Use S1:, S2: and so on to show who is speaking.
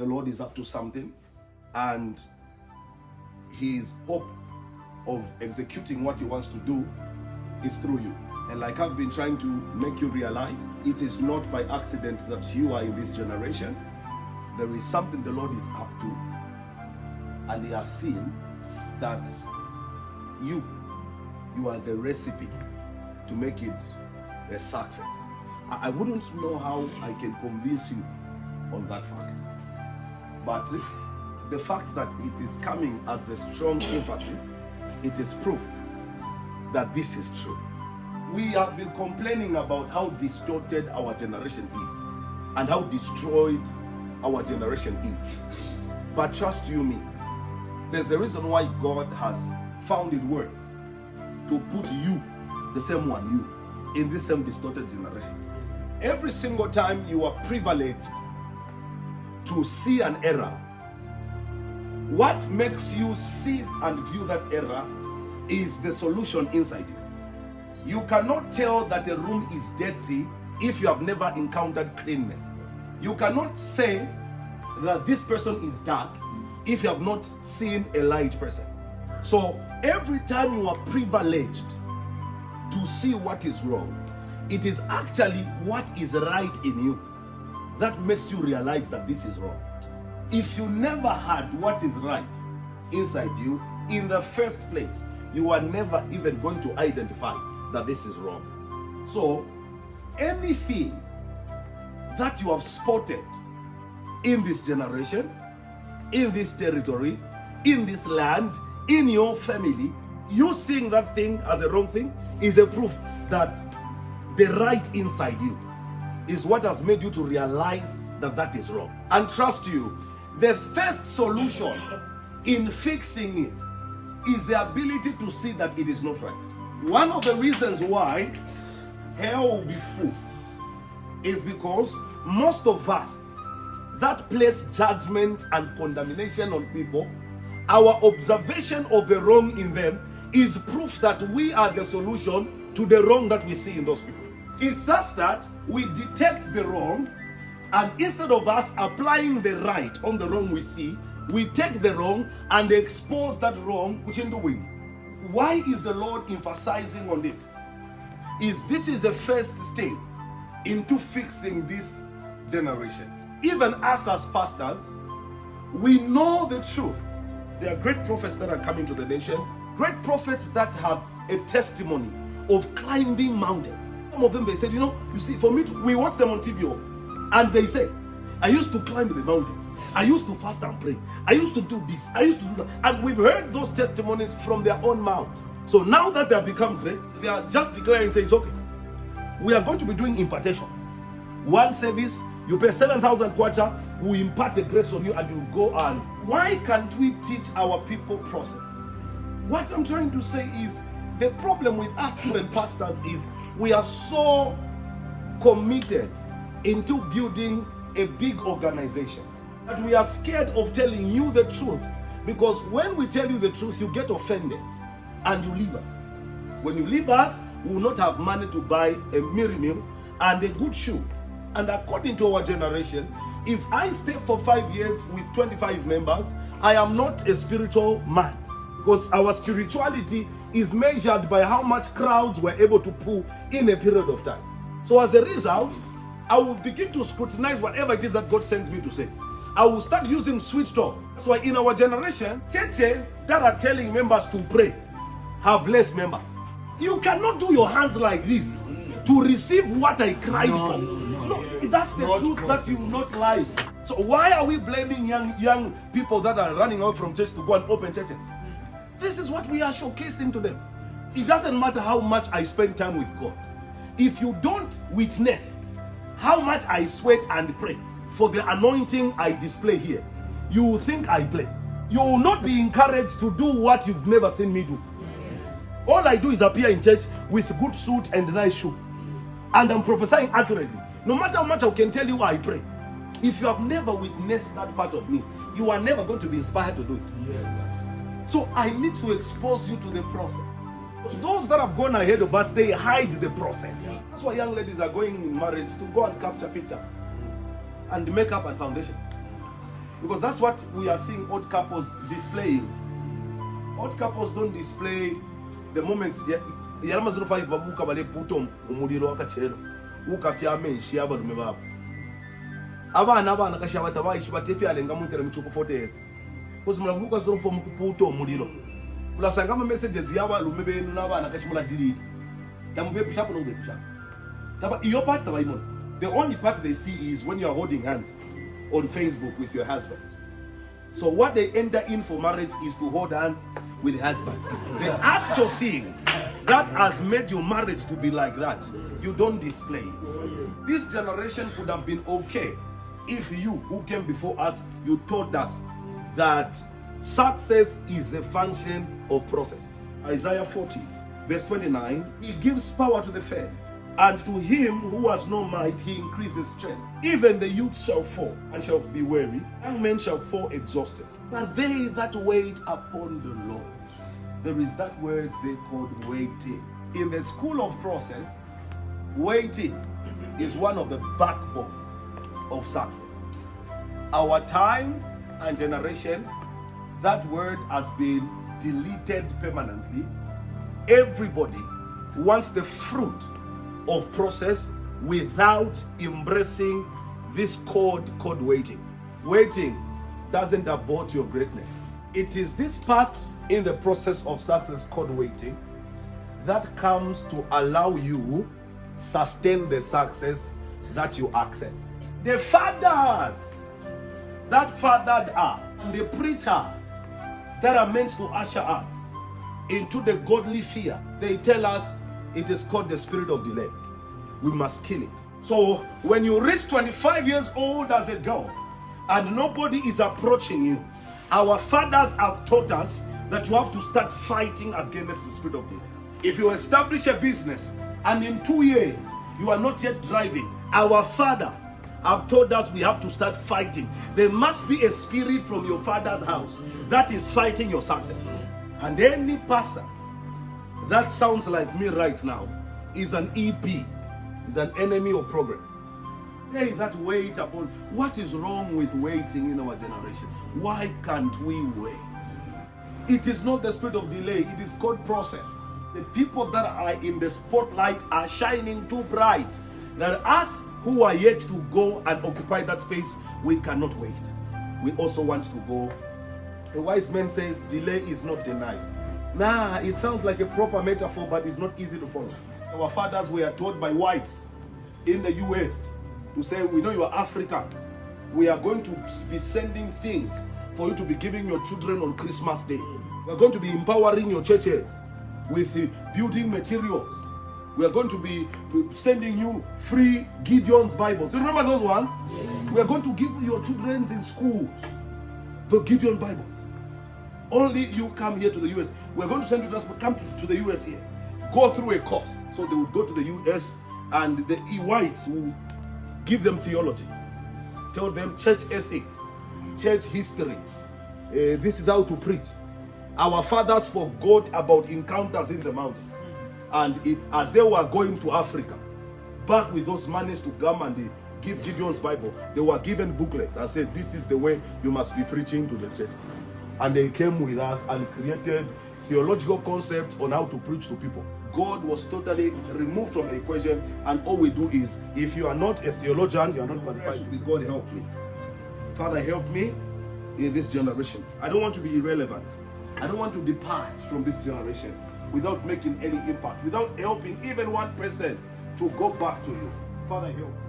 S1: the Lord is up to something, and his hope of executing what he wants to do is through you. And like I've been trying to make you realize, it is not by accident that you are in this generation. There is something the Lord is up to, and he has seen that you are the recipe to make it a success. I wouldn't know how I can convince you on that fact, but the fact that it is coming as a strong emphasis, it is proof that this is true. We have been complaining about how distorted our generation is and how destroyed our generation is. But trust you me, there's a reason why God has found it worth to put you, the same one, you, in this same distorted generation. Every single time you are privileged to see an error, what makes you see and view that error is the solution inside you. You cannot tell that a room is dirty if you have never encountered cleanness. You cannot say that this person is dark if you have not seen a light person. So every time you are privileged to see what is wrong, it is actually what is right in you that makes you realize that this is wrong. If you never had what is right inside you in the first place, you are never even going to identify that this is wrong. So anything that you have spotted in this generation, in this territory, in this land, in your family, you seeing that thing as a wrong thing is a proof that the right inside you is what has made you to realize that that is wrong. And trust you, the first solution in fixing it is the ability to see that it is not right. One of the reasons why hell will be full is because most of us that place judgment and condemnation on people, our observation of the wrong in them is proof that we are the solution to the wrong that we see in those people. It's just that we detect the wrong, and instead of us applying the right on the wrong we see, we take the wrong and expose that wrong which in doing. Why is the Lord emphasizing on this? This is the first step into fixing this generation. Even us as pastors, we know the truth. There are great prophets that are coming to the nation, great prophets that have a testimony of climbing mountains. Some of them, they said, you see, for me, we watch them on TV, and they say, I used to climb the mountains. I used to fast and pray. I used to do this. I used to do that. And we've heard those testimonies from their own mouth. So now that they have become great, they are just declaring, saying, it's okay. We are going to be doing impartation. One service, you pay 7,000 kwacha, we impart the grace on you, and you go on. Why can't we teach our people process? What I'm trying to say is, the problem with us, even pastors, is we are so committed into building a big organization that we are scared of telling you the truth, because when we tell you the truth, you get offended and you leave us. When you leave us, we will not have money to buy a mirror meal and a good shoe. And according to our generation, if I stay for 5 years with 25 members, I am not a spiritual man, because our spirituality is measured by how much crowds we're able to pull in a period of time. So as a result, I will begin to scrutinize whatever it is that God sends me to say. I will start using sweet talk. That's why in our generation, churches that are telling members to pray have less members. You cannot do your hands like this to receive what I cried for. No, that's the truth that you will not lie. So why are we blaming young people that are running out from church to go and open churches? This is what we are showcasing to them. It doesn't matter how much I spend time with God. If you don't witness how much I sweat and pray for the anointing I display here, you will think I play. You will not be encouraged to do what you've never seen me do. Yes. All I do is appear in church with good suit and nice shoe, and I'm prophesying accurately. No matter how much I can tell you I pray, if you have never witnessed that part of me, you are never going to be inspired to do it. Yes. So I need to expose you to the process. Those that have gone ahead of us, they hide the process. That's why young ladies are going in marriage to go and capture pictures and makeup and foundation. Because that's what we are seeing old couples displaying. Old couples don't display the moments. Yalama 05 babuka bale putom umuliro wakachero. Ukafya menshi abalume babo. Abana kashabata bayishi batefi alenga munkere michuko 40 years. Because mulabuka 04 mukuputo umuliro. Ulasanga ama messages y'abalume benu n'abana kashimula delete. Tamube kushapo no kushapo. Taba iyo part tabayimona. The only part they see is when you are holding hands on Facebook with your husband. So what they enter in for marriage is to hold hands with the husband. The actual thing that has made your marriage to be like that, you don't display it. This generation could have been okay if you, who came before us, you told us that success is a function of process. Isaiah 40, verse 29, he gives power to the faint, and to him who has no might, he increases strength. Even the youth shall fall and shall be weary, young men shall fall exhausted. But they that wait upon the Lord, there is that word they call waiting. In the school of process, waiting is one of the backbones of success. Our time and generation, that word has been deleted permanently. Everybody wants the fruit of process without embracing this code called waiting. Waiting doesn't abort your greatness. It is this part in the process of success called waiting that comes to allow you sustain the success that you access. The fathers that fathered us and the preachers that are meant to usher us into the godly fear, they tell us it is called the spirit of delay. We must kill it. So when you reach 25 years old as a girl and nobody is approaching you, our fathers have taught us that you have to start fighting against the spirit of delay. If you establish a business and in 2 years you are not yet driving, our fathers have told us we have to start fighting. There must be a spirit from your father's house that is fighting your success. And any pastor that sounds like me right now is an EP, is an enemy of progress. Hey, that wait upon, what is wrong with waiting in our generation? Why can't we wait? It is not the spirit of delay, it is called process. The people that are in the spotlight are shining too bright that us who are yet to go and occupy that space, we cannot wait. We also want to go. A wise man says, delay is not denied. Nah, it sounds like a proper metaphor, but it's not easy to follow. Our fathers were taught by whites in the US to say, we know you are Africans. We are going to be sending things for you to be giving your children on Christmas Day. We are going to be empowering your churches with building materials. We are going to be sending you free Gideon's Bibles. Do you remember those ones? Yes. We are going to give your children in schools the Gideon Bibles. Only you come here to the US. We're going to send you transport. Come to the US here. Go through a course. So they will go to the US and the whites will give them theology. Tell them church ethics, church history. This is how to preach. Our fathers forgot about encounters in the mountains. And as they were going to Africa, back with those monies to come and give Gideon's Bible, they were given booklets and said, this is the way you must be preaching to the church. And they came with us and created theological concepts on how to preach to people. God was totally removed from the equation, and all we do is, if you are not a theologian, you are not qualified to be. God help me. Father, help me in this generation. I don't want to be irrelevant. I don't want to depart from this generation without making any impact, without helping even one person to go back to you. Father, help me.